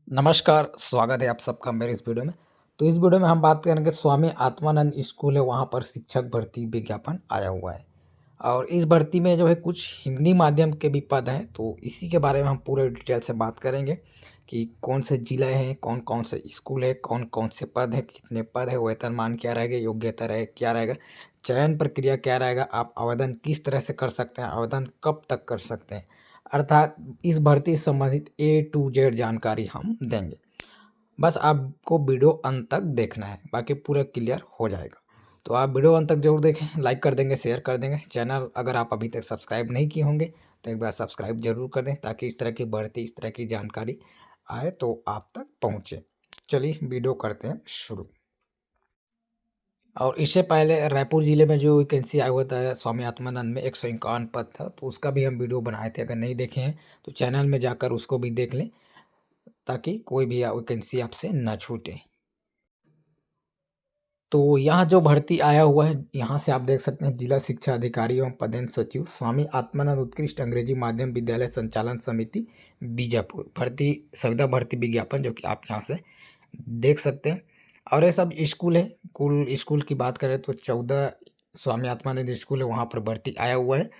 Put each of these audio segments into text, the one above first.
नमस्कार, स्वागत है आप सबका मेरे इस वीडियो में। तो इस वीडियो में हम बात करेंगे स्वामी आत्मानंद स्कूल है वहाँ पर शिक्षक भर्ती विज्ञापन आया हुआ है। और इस भर्ती में जो है कुछ हिंदी माध्यम के भी पद हैं, तो इसी के बारे में हम पूरे डिटेल से बात करेंगे कि कौन से जिले हैं, कौन-कौन से स्कूल है, कौन-कौन से पद हैं, कितने पद हैं, वेतनमान क्या रहेगा, योग्यता क्या रहेगा, चयन प्रक्रिया क्या रहेगा, आप आवेदन किस तरह से कर सकते हैं, आवेदन कब तक कर सकते हैं। अर्थात इस भर्ती से संबंधित ए टू जेड जानकारी हम देंगे। बस आपको वीडियो अंत तक देखना है, बाकी पूरा क्लियर हो जाएगा। तो आप वीडियो अंत तक ज़रूर देखें, लाइक कर देंगे, शेयर कर देंगे। चैनल अगर आप अभी तक सब्सक्राइब नहीं किए होंगे तो एक बार सब्सक्राइब ज़रूर कर दें, ताकि इस तरह की भर्ती, इस तरह की जानकारी आए तो आप तक पहुँचे। चलिए वीडियो करते हैं शुरू। और इससे पहले रायपुर ज़िले में जो वैकेंसी आया हुआ था स्वामी आत्मानंद में 151 पद था, तो उसका भी हम वीडियो बनाए थे। अगर नहीं देखे हैं तो चैनल में जाकर उसको भी देख लें, ताकि कोई भी वैकेंसी आपसे ना छूटे। तो यहाँ जो भर्ती आया हुआ है, यहाँ से आप देख सकते हैं जिला शिक्षा अधिकारी एवं पदेन सचिव स्वामी आत्मानंद उत्कृष्ट अंग्रेजी माध्यम विद्यालय संचालन समिति बीजापुर। भर्ती संविदा भर्ती विज्ञापन जो कि आप यहाँ से देख सकते हैं। और ये सब स्कूल है। कुल स्कूल की बात करें तो 14 स्वामी आत्मानंद स्कूल है, वहाँ पर भर्ती आया हुआ है।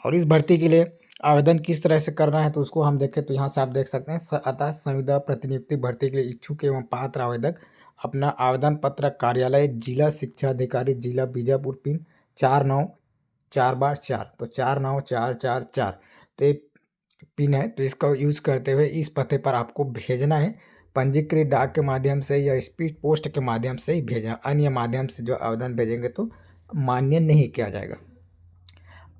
और इस भर्ती के लिए आवेदन किस तरह से करना है तो उसको हम देखें तो यहाँ से आप देख सकते हैं। अतः संविदा प्रतिनियुक्ति भर्ती के लिए इच्छुक एवं पात्र आवेदक अपना आवेदन पत्र कार्यालय जिला शिक्षा अधिकारी जिला बीजापुर पिन 4944, तो 4944, तो ये पिन है। तो इसका यूज़ करते हुए इस पते पर आपको भेजना है। पंजीकृत डाक के माध्यम से या स्पीड पोस्ट के माध्यम से ही भेजना, अन्य माध्यम से जो आवेदन भेजेंगे तो मान्य नहीं किया जाएगा।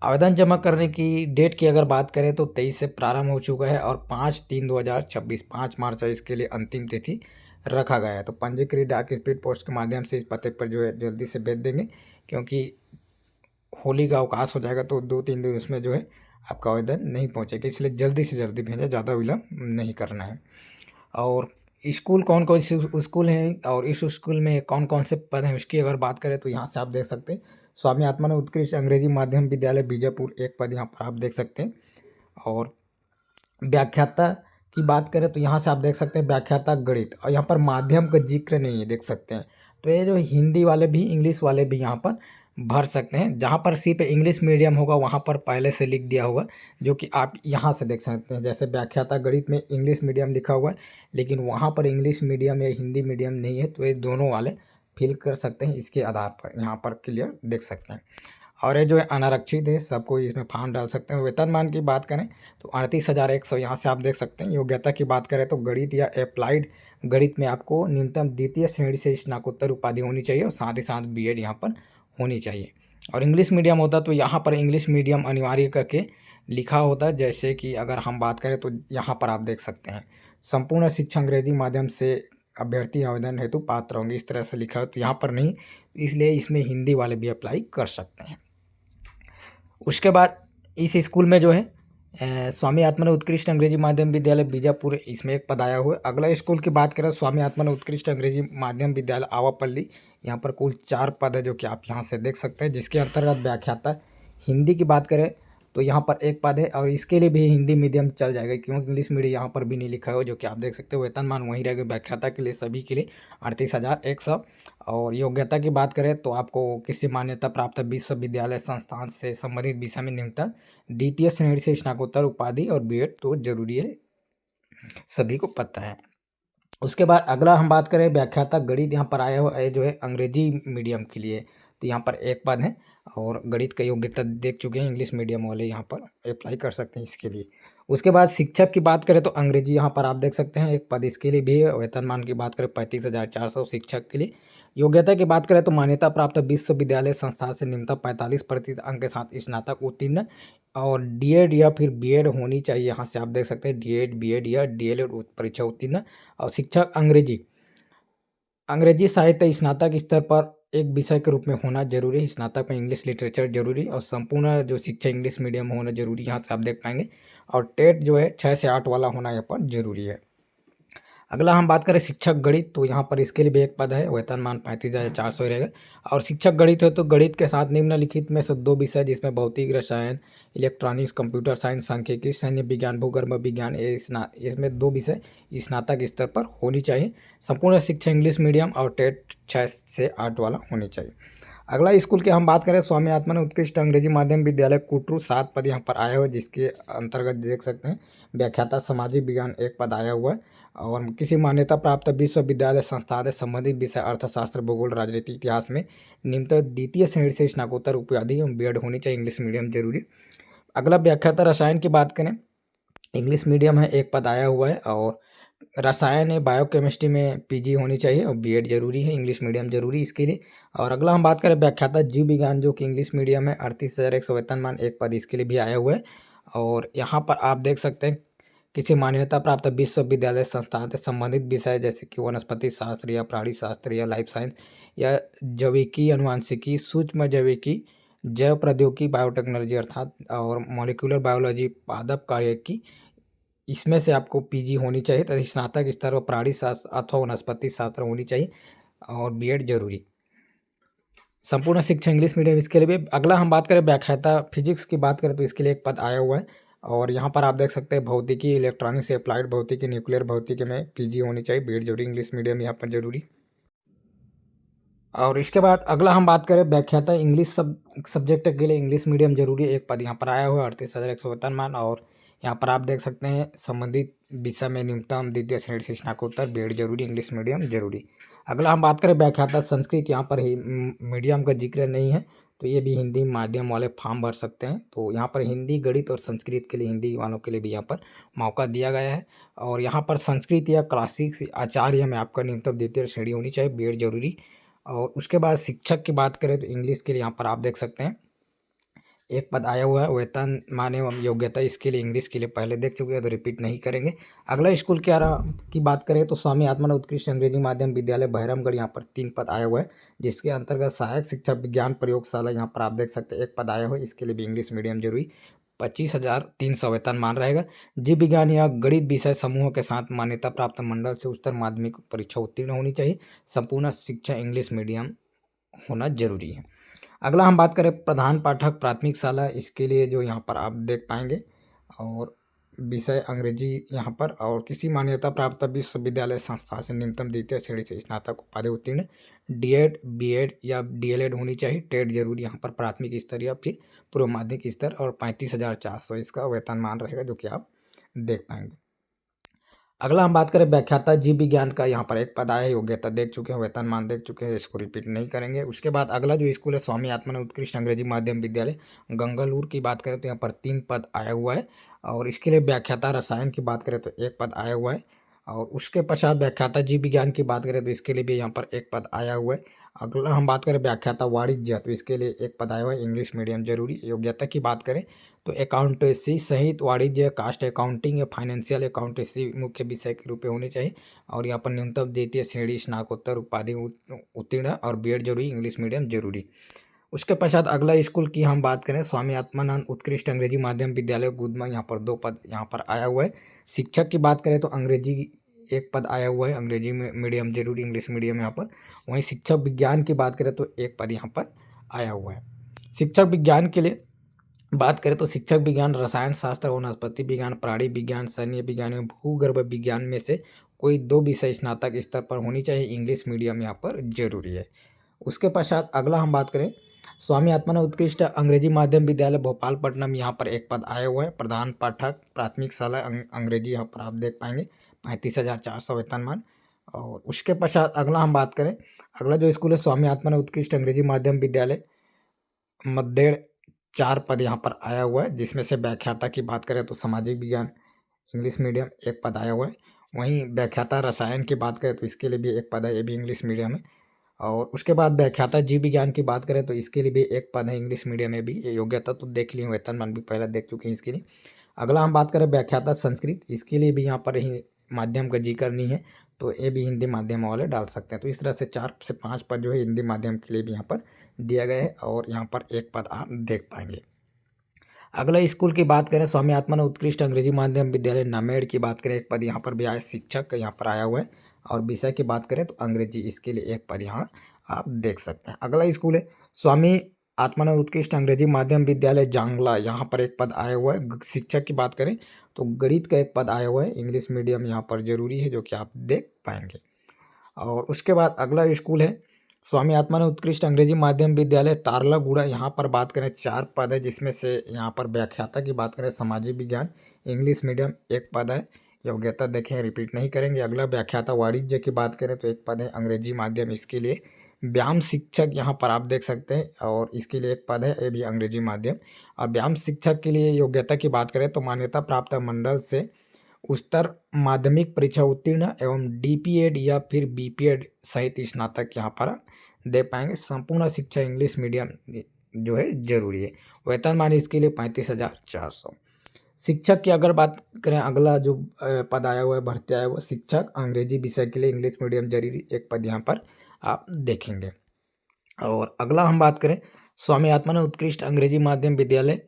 आवेदन जमा करने की डेट की अगर बात करें तो 23 से प्रारंभ हो चुका है और 5/3/2026, 5 मार्च है इसके लिए अंतिम तिथि रखा गया है। तो पंजीकृत डाक स्पीड पोस्ट के माध्यम से इस पते पर जो है जल्दी से भेज देंगे, क्योंकि होली का अवकाश हो जाएगा तो 2-3 दिन उसमें जो है आपका आवेदन नहीं पहुंचेगा, इसलिए जल्दी से जल्दी भेजें, ज़्यादा विलम्ब नहीं करना है। और स्कूल कौन-कौन से स्कूल हैं और इस स्कूल में कौन-कौन से पद हैं उसकी अगर बात करें तो यहाँ से आप देख सकते हैं। स्वामी आत्मानंद उत्कृष्ट अंग्रेजी माध्यम विद्यालय बीजापुर, एक पद यहाँ पर आप देख सकते हैं। और व्याख्याता की बात करें तो यहाँ से आप देख सकते हैं व्याख्याता गणित, और यहाँ पर माध्यम का जिक्र नहीं है, देख सकते हैं। तो ये जो हिंदी वाले भी, इंग्लिश वाले भी यहाँ पर भर सकते हैं। जहाँ पर सिर्फ इंग्लिश मीडियम होगा वहाँ पर पहले से लिख दिया होगा, जो कि आप यहाँ से देख सकते हैं। जैसे व्याख्याता गणित में इंग्लिश मीडियम लिखा हुआ है, लेकिन वहाँ पर इंग्लिश मीडियम या हिंदी मीडियम नहीं है, तो ये दोनों वाले फिल कर सकते हैं। इसके आधार पर यहाँ पर क्लियर देख सकते हैं। और ये जो है अनारक्षित है, सबको इसमें फॉर्म डाल सकते हैं। वेतनमान की बात करें तो 38,100 यहाँ से आप देख सकते हैं। योग्यता की बात करें तो गणित या अप्लाइड गणित में आपको न्यूनतम द्वितीय श्रेणी से स्नातकोत्तर उपाधि होनी चाहिए और साथ ही साथ बीएड यहाँ पर होनी चाहिए। और इंग्लिश मीडियम होता तो यहाँ पर इंग्लिश मीडियम अनिवार्य करके लिखा होता, जैसे कि अगर हम बात करें तो यहाँ पर आप देख सकते हैं संपूर्ण शिक्षा अंग्रेजी माध्यम से अभ्यर्थी आवेदन हेतु पात्र होंगे, इस तरह से लिखा हो। तो यहाँ पर नहीं, इसलिए इसमें हिंदी वाले भी अप्लाई कर सकते हैं। उसके बाद इस स्कूल में जो है स्वामी आत्मानंद उत्कृष्ट अंग्रेजी माध्यम विद्यालय बीजापुर, इसमें एक पद आया हुआ है। अगला स्कूल की बात करें स्वामी आत्मानंद उत्कृष्ट अंग्रेजी माध्यम विद्यालय आवापल्ली, यहाँ पर कुल 4 पद है जो कि आप यहाँ से देख सकते हैं, जिसके अंतर्गत व्याख्याता हिंदी की बात करें तो यहाँ पर एक पद है और इसके लिए भी हिंदी मीडियम चल जाएगा, क्योंकि इंग्लिश मीडियम यहाँ पर भी नहीं लिखा है, जो कि आप देख सकते हो। वेतनमान वहीं रहेगा व्याख्याता के लिए, सभी के लिए 38,100। और योग्यता की बात करें तो आपको किसी मान्यता प्राप्त विश्वविद्यालय संस्थान से संबंधित विषय में न्यूनतम द्वितीय श्रेणी से स्नातकोत्तर उपाधि और बीएड तो जरूरी है, सभी को पता है। उसके बाद अगला हम बात करें व्याख्याता गणित, यहाँ पर आया हुआ है जो है अंग्रेजी मीडियम के लिए, तो यहाँ पर एक पद है और गणित का योग्यता देख चुके हैं, इंग्लिश मीडियम वाले यहाँ पर अप्लाई कर सकते हैं इसके लिए। उसके बाद शिक्षक की बात करें तो अंग्रेजी यहाँ पर आप देख सकते हैं एक पद इसके लिए भी है। वेतनमान की बात करें 35,400 शिक्षक के लिए। योग्यता की बात करें तो मान्यता प्राप्त विश्वविद्यालय संस्थान से न्यूनतम 45% अंक के साथ स्नातक उत्तीर्ण और डीएड या फिर बीएड होनी चाहिए। यहाँ से आप देख सकते हैं डीएड, बीएड या डीएलएड परीक्षा उत्तीर्ण। और शिक्षक अंग्रेजी, अंग्रेजी साहित्य स्नातक स्तर पर एक विषय के रूप में होना जरूरी है। स्नातक में इंग्लिश लिटरेचर जरूरी और संपूर्ण जो शिक्षा इंग्लिश मीडियम होना जरूरी, यहाँ से आप देख पाएंगे। और टेट जो है 6 से 8 वाला होना यहाँ पर जरूरी है। अगला हम बात करें शिक्षक गणित, तो यहाँ पर इसके लिए भी एक पद है, वेतनमान 35,400 रहेगा। और शिक्षक गणित है तो गणित के साथ निम्नलिखित में से 2 विषय जिसमें भौतिक, रसायन, इलेक्ट्रॉनिक्स, कंप्यूटर साइंस, सांख्यिकी, सैन्य विज्ञान, भूगर्भ विज्ञान, इसमें 2 विषय स्नातक स्तर पर होनी चाहिए। संपूर्ण शिक्षा इंग्लिश मीडियम और टेट 6 से 8 वाला होनी चाहिए। अगला स्कूल की हम बात करें स्वामी आत्मानंद उत्कृष्ट अंग्रेजी माध्यम विद्यालय कुटरू, 7 पद यहाँ पर आए हुए, जिसके अंतर्गत देख सकते हैं व्याख्याता सामाजिक विज्ञान 1 पद आया हुआ है। और किसी मान्यता प्राप्त विश्वविद्यालय संस्था से संबंधित विषय अर्थशास्त्र, भूगोल, राजनीति, इतिहास में निम्नतः द्वितीय श्रेणी से स्नातकोत्तर उपाधि एवं बीएड होनी चाहिए, इंग्लिश मीडियम जरूरी। अगला व्याख्याता रसायन की बात करें, इंग्लिश मीडियम है, 1 पद आया हुआ है। और रसायन है, बायोकेमिस्ट्री में पीजी होनी चाहिए और बीएड जरूरी है, इंग्लिश मीडियम जरूरी इसके लिए। और अगला हम बात करें व्याख्याता जीव विज्ञान, जो कि इंग्लिश मीडियम है, 38,100 वेतनमान, 1 पद इसके लिए भी आया हुआ है। और यहाँ पर आप देख सकते हैं किसी मान्यता प्राप्त विश्वविद्यालय संस्था से संबंधित विषय जैसे कि वनस्पति शास्त्र या प्राणी शास्त्र या लाइफ साइंस या जैविकी, अनुवांशिकी, सूक्ष्म जैविकी, जैव प्रौद्योगिकी, बायोटेक्नोलॉजी अर्थात और मॉलिक्यूलर बायोलॉजी, पादप कार्यकी, इसमें से आपको पीजी होनी चाहिए तथा स्नातक स्तर पर प्राणी शास्त्र अथवा वनस्पति शास्त्र होनी चाहिए और बीएड जरूरी। संपूर्ण शिक्षा इंग्लिश मीडियम इसके लिए भी। अगला हम बात करें व्याख्याता फिजिक्स की बात करें तो इसके लिए 1 पद आया हुआ है। और यहाँ पर आप देख सकते हैं भौतिकी, इलेक्ट्रॉनिक्स, अप्लाइड भौतिकी, न्यूक्लियर भौतिकी में पीजी होनी चाहिए, बीएड जरूरी, इंग्लिश मीडियम यहाँ पर जरूरी। और इसके बाद अगला हम बात करें व्याख्याता इंग्लिश सब्जेक्ट के लिए इंग्लिश मीडियम जरूरी, 1 पद यहाँ पर आया हुआ है, 38,100 वेतनमान। और यहाँ पर आप देख सकते हैं संबंधित विषय में न्यूनतम द्वितीय श्रेणी से स्नातकोत्तर, बीएड जरूरी, इंग्लिश मीडियम जरूरी। अगला हम बात करें व्याख्याता संस्कृत, यहाँ पर ही मीडियम का जिक्र नहीं है, तो ये भी हिंदी माध्यम वाले फॉर्म भर सकते हैं। तो यहाँ पर हिंदी, गणित और संस्कृत के लिए हिंदी वालों के लिए भी यहाँ पर मौका दिया गया है। और यहाँ पर संस्कृत या क्लासिक्स आचार्य में आपका न्यूनतम द्वितीय श्रेणी होनी चाहिए, बीएड जरूरी। और उसके बाद शिक्षक की बात करें तो इंग्लिश के लिए यहाँ पर आप देख सकते हैं 1 पद आया हुआ है, वेतन मान एवं योग्यता इसके लिए इंग्लिश के लिए पहले देख चुके हैं तो रिपीट नहीं करेंगे। अगला स्कूल की बात करें तो स्वामी आत्मानंद उत्कृष्ट अंग्रेजी माध्यम विद्यालय बहरामगढ़, यहाँ पर 3 पद आया हुआ है, जिसके अंतर्गत सहायक शिक्षक विज्ञान प्रयोगशाला, यहाँ पर आप देख सकते हैं 1 पद आया हुआ है, इसके लिए भी इंग्लिश मीडियम जरूरी, 25,300 वेतनमान रहेगा। जीव विज्ञान या गणित विषय समूहों के साथ मान्यता प्राप्त मंडल से उच्चतर माध्यमिक परीक्षा उत्तीर्ण होनी चाहिए, संपूर्ण शिक्षा इंग्लिश मीडियम होना जरूरी है। अगला हम बात करें प्रधान पाठक प्राथमिक शाला, इसके लिए जो यहाँ पर आप देख पाएंगे और विषय अंग्रेजी यहाँ पर। और किसी मान्यता प्राप्त विश्वविद्यालय संस्था से निम्नतम द्वितीय श्रेणी से स्नातक उपाधि उत्तीर्ण, डीएड, बीएड या डीएलएड होनी चाहिए, टेट जरूरी यहाँ पर प्राथमिक स्तर या फिर पूर्व माध्यमिक स्तर। और 35,400 इसका वेतनमान रहेगा, जो कि आप देख पाएंगे। अगला हम बात करें व्याख्याता जीव विज्ञान का, यहाँ पर 1 पद आया है, योग्यता देख चुके हैं, वेतनमान देख चुके हैं, इसको रिपीट नहीं करेंगे। उसके बाद अगला जो स्कूल है स्वामी आत्मानंद उत्कृष्ट अंग्रेजी माध्यम विद्यालय गंगालूर की बात करें तो यहाँ पर 3 पद आया हुआ है। और इसके लिए व्याख्याता रसायन की बात करें तो 1 पद आया हुआ है। और उसके पश्चात व्याख्याता जीव विज्ञान की बात करें तो इसके लिए भी यहाँ पर 1 पद आया हुआ है। अगला हम बात करें व्याख्याता वाणिज्य, तो इसके लिए 1 पद आया हुआ है, इंग्लिश मीडियम जरूरी। योग्यता की बात करें तो अकाउंटेंसी सहित वाणिज्य, कास्ट अकाउंटिंग या फाइनेंशियल अकाउंटेंसी मुख्य विषय के रूप में होने चाहिए। और यहाँ पर न्यूनतम द्वितीय श्रेणी स्नातकोत्तर उपाधि उत्तीर्ण और बीएड जरूरी, इंग्लिश मीडियम जरूरी। उसके पश्चात अगला स्कूल की हम बात करें स्वामी आत्मानंद उत्कृष्ट अंग्रेजी माध्यम विद्यालय गुदमा, यहाँ पर 2 पद यहाँ पर आया हुआ है। शिक्षक की बात करें तो अंग्रेजी 1 पद आया हुआ है, अंग्रेजी मीडियम जरूरी, इंग्लिश मीडियम यहाँ पर। वहीं शिक्षक विज्ञान की बात करें तो 1 पद यहाँ पर आया हुआ है। शिक्षक विज्ञान के लिए बात करें तो शिक्षक विज्ञान, रसायन शास्त्र, वनस्पति विज्ञान, प्राणी विज्ञान, सैन्य विज्ञान एवं भूगर्भ विज्ञान में से कोई 2 विषय स्नातक स्तर पर होनी चाहिए, इंग्लिश मीडियम यहाँ पर जरूरी है। उसके पश्चात अगला हम बात करें स्वामी आत्मानंद उत्कृष्ट अंग्रेजी माध्यम विद्यालय भोपालपट्टनम, यहाँ पर 1 पद आया हुआ है, प्रधान पाठक प्राथमिक शाला अंग्रेजी, यहाँ पर आप देख पाएंगे 35,400 वेतनमान। और उसके पश्चात अगला हम बात करें, अगला जो स्कूल है स्वामी आत्मानंद उत्कृष्ट अंग्रेजी माध्यम विद्यालय मद्देड़, 4 पद यहाँ पर आया हुआ है, जिसमें से व्याख्याता की बात करें तो सामाजिक विज्ञान इंग्लिश मीडियम 1 पद आया हुआ है। वहीं व्याख्याता रसायन की बात करें तो इसके लिए भी 1 पद है, ये भी इंग्लिश मीडियम है। और उसके बाद व्याख्याता जीव विज्ञान की बात करें तो इसके लिए भी 1 पद है, इंग्लिश मीडियम में भी। ये योग्यता तो देख ली, वेतनमान भी पहले देख चुके हैं इसके लिए। अगला हम बात करें व्याख्याता संस्कृत, इसके लिए भी यहाँ पर ही माध्यम का जिक्र नहीं है, तो ये भी हिंदी माध्यम वाले डाल सकते हैं। तो इस तरह से 4 से 5 पद जो है हिंदी माध्यम के लिए भी यहाँ पर दिया गया है और यहाँ पर 1 पद आप देख पाएंगे। अगला स्कूल की बात करें, स्वामी आत्मानंद उत्कृष्ट अंग्रेजी माध्यम विद्यालय नामेड़ की बात करें, एक पद यहाँ पर भी आया, शिक्षक यहाँ पर आया हुआ है। और विषय की बात करें तो अंग्रेजी, इसके लिए एक पद यहाँ आप देख सकते हैं। अगला स्कूल है स्वामी आत्मानंद उत्कृष्ट अंग्रेजी माध्यम विद्यालय जांगला, यहाँ पर एक पद आया हुआ है। शिक्षक की बात करें तो गणित का एक पद आया हुआ है, इंग्लिश मीडियम यहाँ पर जरूरी है, जो कि आप देख पाएंगे। और उसके बाद अगला स्कूल है स्वामी आत्मानंद उत्कृष्ट अंग्रेजी माध्यम विद्यालय तारलागुड़ा, यहाँ पर बात करें 4 पद है, जिसमें से यहाँ पर व्याख्याता की बात करें सामाजिक विज्ञान इंग्लिश मीडियम एक पद है। योग्यता देखें, रिपीट नहीं करेंगे। अगला व्याख्याता वाणिज्य की बात करें तो एक पद है अंग्रेजी माध्यम, इसके लिए व्यायाम शिक्षक यहाँ पर आप देख सकते हैं, और इसके लिए एक पद है, ये भी अंग्रेजी माध्यम। और व्यायाम शिक्षक के लिए योग्यता की बात करें तो मान्यता प्राप्त मंडल से उच्चतर माध्यमिक परीक्षा उत्तीर्ण एवं डीपीएड या फिर बीपीएड सहित स्नातक यहाँ पर दे पाएंगे। संपूर्ण शिक्षा इंग्लिश मीडियम जो है जरूरी है। वेतनमान इसके लिए 35,400। शिक्षक की अगर बात करें, अगला जो पद आया हुआ है, भर्ती आया हुआ शिक्षक अंग्रेजी विषय के लिए इंग्लिश मीडियम जरूरी, एक पद यहाँ पर आप देखेंगे। और अगला हम बात करें स्वामी आत्मानंद उत्कृष्ट अंग्रेजी माध्यम विद्यालय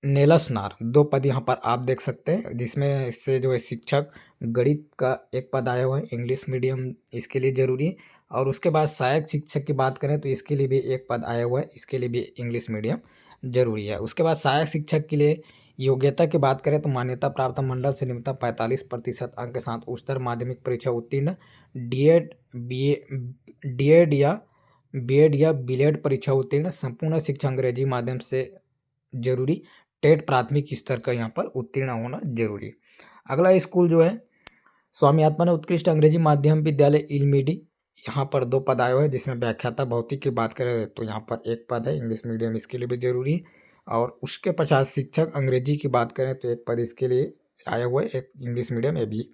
नेलसनार, 2 पद यहाँ पर आप देख सकते हैं, जिसमें से जो है शिक्षक गणित का एक पद आया हुआ है, इंग्लिश मीडियम इसके लिए जरूरी है। और उसके बाद सहायक शिक्षक की बात करें तो इसके लिए भी एक पद आया हुआ है, इसके लिए भी इंग्लिश मीडियम जरूरी है। उसके बाद सहायक शिक्षक के लिए योग्यता की बात करें तो मान्यता प्राप्त मंडल से न्यूनतम 45% अंक के साथ उच्चतर माध्यमिक परीक्षा उत्तीर्ण, डीएड या बीएड या बीएड परीक्षा उत्तीर्ण, संपूर्ण शिक्षा अंग्रेजी माध्यम से जरूरी, टेट प्राथमिक स्तर का यहाँ पर उत्तीर्ण होना जरूरी है। अगला स्कूल जो है स्वामी आत्मानंद उत्कृष्ट अंग्रेजी माध्यम विद्यालय इलमिडी, यहाँ पर 2 पद आए हुए हैं, जिसमें व्याख्याता भौतिक की बात करें तो यहाँ पर एक पद है, इंग्लिश मीडियम इसके लिए भी जरूरी है। और उसके पश्चात शिक्षक अंग्रेजी की बात करें तो एक पद इसके लिए आया हुआ है, एक इंग्लिश मीडियम, ये भी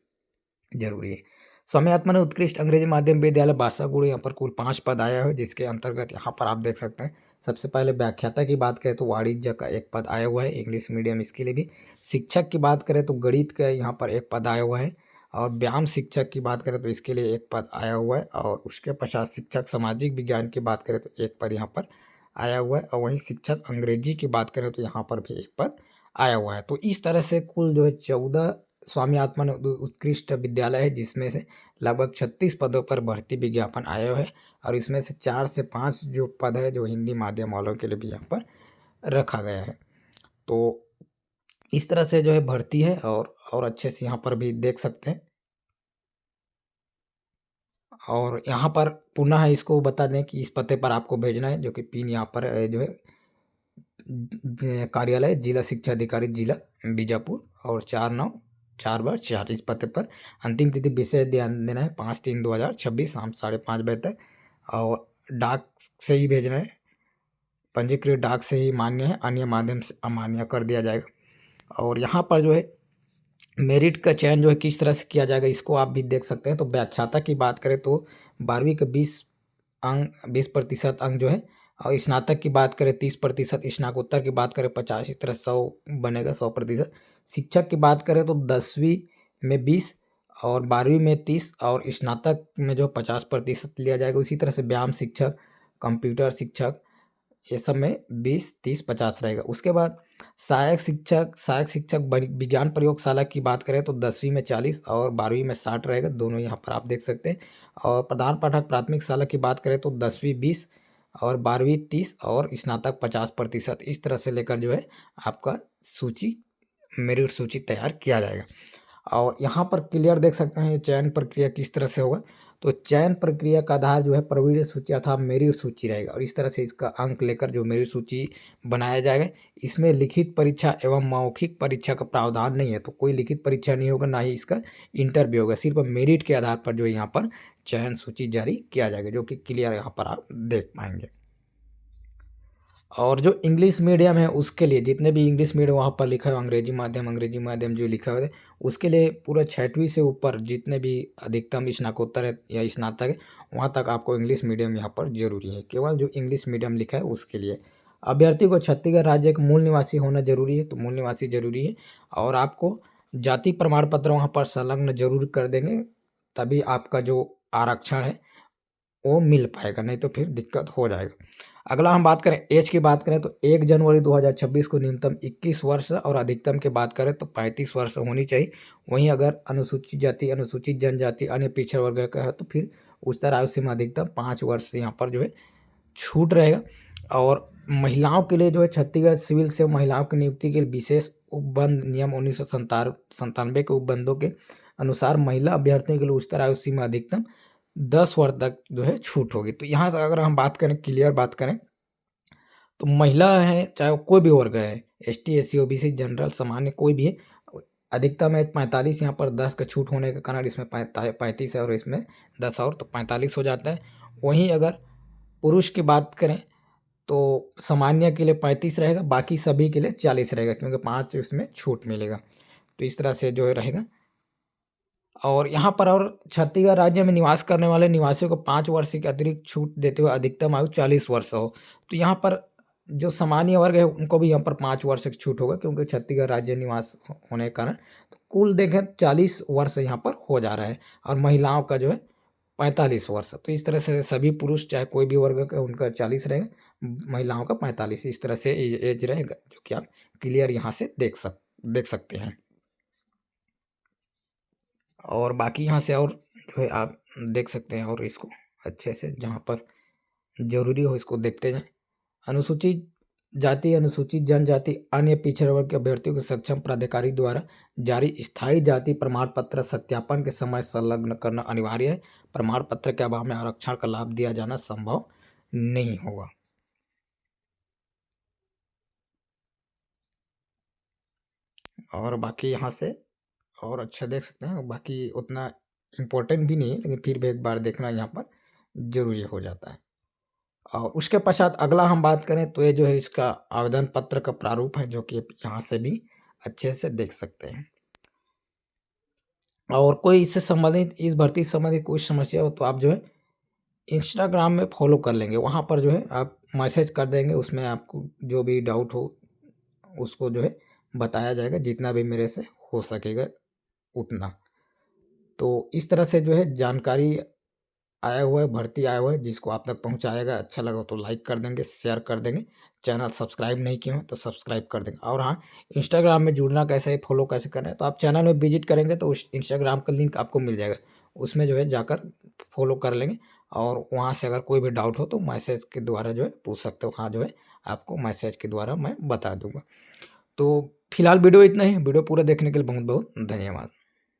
जरूरी है। स्वामी आत्मानंद उत्कृष्ट अंग्रेजी माध्यम विद्यालय बासागुड़, यहाँ पर कुल 5 पद आया है, जिसके अंतर्गत यहाँ पर आप देख सकते हैं। सबसे पहले व्याख्याता की बात करें तो वाणिज्य का एक पद आया हुआ है, इंग्लिश मीडियम इसके लिए भी। शिक्षक की बात करें तो गणित का यहाँ पर एक पद आया हुआ है। और व्यायाम शिक्षक की बात करें तो इसके लिए एक पद आया हुआ है। और उसके पश्चात शिक्षक सामाजिक विज्ञान की बात करें तो एक पद यहाँ पर आया हुआ है। और वहीं शिक्षक अंग्रेजी की बात करें तो यहाँ पर भी एक पद आया हुआ है। तो इस तरह से कुल जो है 14 स्वामी आत्मानंद उत्कृष्ट विद्यालय है, जिसमें से लगभग 36 पदों पर भर्ती विज्ञापन आया है। और इसमें से 4 से 5 जो पद है जो हिंदी माध्यम वालों के लिए भी यहाँ पर रखा गया है। तो इस तरह से जो है भर्ती है, और अच्छे से यहाँ पर भी देख सकते हैं। और यहाँ पर पुनः इसको बता दें कि इस पते पर आपको भेजना है, जो कि पिन यहाँ पर जो है कार्यालय जिला शिक्षा अधिकारी जिला बीजापुर, और 4944 इस पते पर। अंतिम तिथि विषय ध्यान देना है 5/3/2026 शाम 5:30 बजे तक। और डाक से ही भेजना है, पंजीकृत डाक से ही मान्य है, अन्य माध्यम से अमान्य कर दिया जाएगा। और यहाँ पर जो है मेरिट का चयन जो है किस तरह से किया जाएगा, इसको आप भी देख सकते हैं। तो व्याख्याता की बात करें तो 12वीं के 20% अंक जो है, और स्नातक की बात करें 30%, स्नातकोत्तर की बात करें 50, इस तरह 100 बनेगा 100%। शिक्षक की बात करें तो 10वीं में 20 और 12वीं में 30 और स्नातक में जो 50% लिया जाएगा। उसी तरह से व्यायाम शिक्षक, कंप्यूटर शिक्षक, ये सब में 20, 30, 50 रहेगा। उसके बाद सहायक शिक्षक विज्ञान प्रयोगशाला की बात करें तो 10वीं में 40 और 12वीं में 60 रहेगा, दोनों यहाँ पर आप देख सकते हैं। और प्रधान पाठक प्राथमिक शाला की बात करें तो 10वीं 20 और 12वीं 30 और स्नातक 50%, इस तरह से लेकर जो है आपका मेरिट सूची तैयार किया जाएगा। और यहाँ पर क्लियर देख सकते हैं चयन प्रक्रिया किस तरह से होगा। तो चयन प्रक्रिया का आधार जो है प्रवीण सूची अर्थात मेरिट सूची रहेगा, और इस तरह से इसका अंक लेकर जो मेरिट सूची बनाया जाएगा। इसमें लिखित परीक्षा एवं मौखिक परीक्षा का प्रावधान नहीं है, तो कोई लिखित परीक्षा नहीं होगा, ना ही इसका इंटरव्यू होगा, सिर्फ मेरिट के आधार पर जो यहाँ पर चयन सूची जारी किया जाएगा, जो कि क्लियर यहाँ पर आप देख पाएंगे। और जो इंग्लिश मीडियम है उसके लिए जितने भी इंग्लिश मीडियम वहाँ पर लिखा है अंग्रेजी माध्यम जो लिखा हुआ है, उसके लिए पूरा 6वीं से ऊपर जितने भी अधिकतम स्नातकोत्तर है या स्नातक है, वहाँ तक आपको इंग्लिश मीडियम यहाँ पर जरूरी है। केवल जो इंग्लिश मीडियम लिखा है उसके लिए अभ्यर्थी को छत्तीसगढ़ राज्य का मूल निवासी होना जरूरी है, तो मूल निवासी जरूरी है। और आपको जाति प्रमाण पत्र वहाँ पर संलग्न जरूर कर देंगे, तभी आपका जो आरक्षण है वो मिल पाएगा, नहीं तो फिर दिक्कत हो जाएगा। अगला हम बात करें एज की बात करें तो 1 जनवरी 2026 को न्यूनतम 21 वर्ष और अधिकतम की बात करें तो 35 वर्ष होनी चाहिए। वहीं अगर अनुसूचित जाति, अनुसूचित जनजाति, अन्य पिछड़ा वर्ग का है तो फिर उच्चतर आयु सीमा अधिकतम 5 वर्ष यहाँ पर जो है छूट रहेगा। और महिलाओं के लिए जो है छत्तीसगढ़ सिविल से महिलाओं की नियुक्ति के लिए विशेष उपबंध नियम 1997 के उपबंधों के अनुसार महिला अभ्यर्थियों के लिए उच्चतर आयु सीमा अधिकतम 10 वर्ष तक जो है छूट होगी। तो यहाँ से अगर हम बात करें, क्लियर बात करें, तो महिला है चाहे वो कोई भी वर्ग है, ST SC OBC जनरल सामान्य कोई भी है, अधिकतम है 45, यहाँ पर 10 का छूट होने के कारण इसमें 35 है और इसमें 10 और तो 45 हो जाता है। वहीं अगर पुरुष की बात करें तो सामान्य के लिए 35 रहेगा, बाकी सभी के लिए 40 रहेगा, क्योंकि 5 इसमें छूट मिलेगा। तो इस तरह से जो है रहेगा। और यहाँ पर और छत्तीसगढ़ राज्य में निवास करने वाले निवासियों को 5 वर्ष की अतिरिक्त छूट देते हुए अधिकतम आयु 40 वर्ष हो। तो यहाँ पर जो सामान्य वर्ग है उनको भी यहाँ पर 5 वर्ष की छूट होगा, क्योंकि छत्तीसगढ़ राज्य निवास होने के कारण। तो कुल देखें 40 वर्ष यहाँ पर हो जा रहा है और महिलाओं का जो है 45 वर्ष। तो इस तरह से सभी पुरुष चाहे कोई भी वर्ग का उनका 40 रहेगा, महिलाओं का 45, इस तरह से एज रहेगा, जो कि आप क्लियर यहाँ से देख सकते हैं। और बाकी यहाँ से और जो है आप देख सकते हैं और इसको अच्छे से जहाँ पर जरूरी हो इसको देखते जाएं। अनुसूचित जाति, अनुसूचित जनजाति, अन्य पिछड़े वर्ग के अभ्यर्थियों को सक्षम प्राधिकारी द्वारा जारी स्थायी जाति प्रमाण पत्र सत्यापन के समय संलग्न करना अनिवार्य है। प्रमाण पत्र के अभाव में आरक्षण का लाभ दिया जाना संभव नहीं होगा। और बाकी यहाँ से और अच्छा देख सकते हैं, बाकी उतना इम्पोर्टेंट भी नहीं है, लेकिन फिर भी एक बार देखना यहाँ पर जरूरी हो जाता है। और उसके पश्चात अगला हम बात करें तो ये जो है इसका आवेदन पत्र का प्रारूप है, जो कि यहाँ से भी अच्छे से देख सकते हैं। और कोई इससे संबंधित, इस भर्ती से संबंधित कोई समस्या हो तो आप जो है इंस्टाग्राम में फॉलो कर लेंगे, वहाँ पर जो है आप मैसेज कर देंगे, उसमें आपको जो भी डाउट हो उसको जो है बताया जाएगा, जितना भी मेरे से हो सकेगा उतना। तो इस तरह से जो है जानकारी आया हुआ है, भर्ती आया हुआ है, जिसको आप तक पहुंचाएगा। अच्छा लगा तो लाइक कर देंगे, शेयर कर देंगे, चैनल सब्सक्राइब नहीं किए हो तो सब्सक्राइब कर देंगे। और हाँ, इंस्टाग्राम में जुड़ना कैसे है, फॉलो कैसे करना है, तो आप चैनल में विजिट करेंगे तो उस इंस्टाग्राम का लिंक आपको मिल जाएगा, उसमें जो है जाकर फॉलो कर लेंगे। और वहाँ से अगर कोई भी डाउट हो तो मैसेज के द्वारा जो है पूछ सकते हो, वहाँ जो है आपको मैसेज के द्वारा मैं बता दूँगा। तो फिलहाल वीडियो इतना ही। वीडियो पूरा देखने के लिए बहुत बहुत धन्यवाद।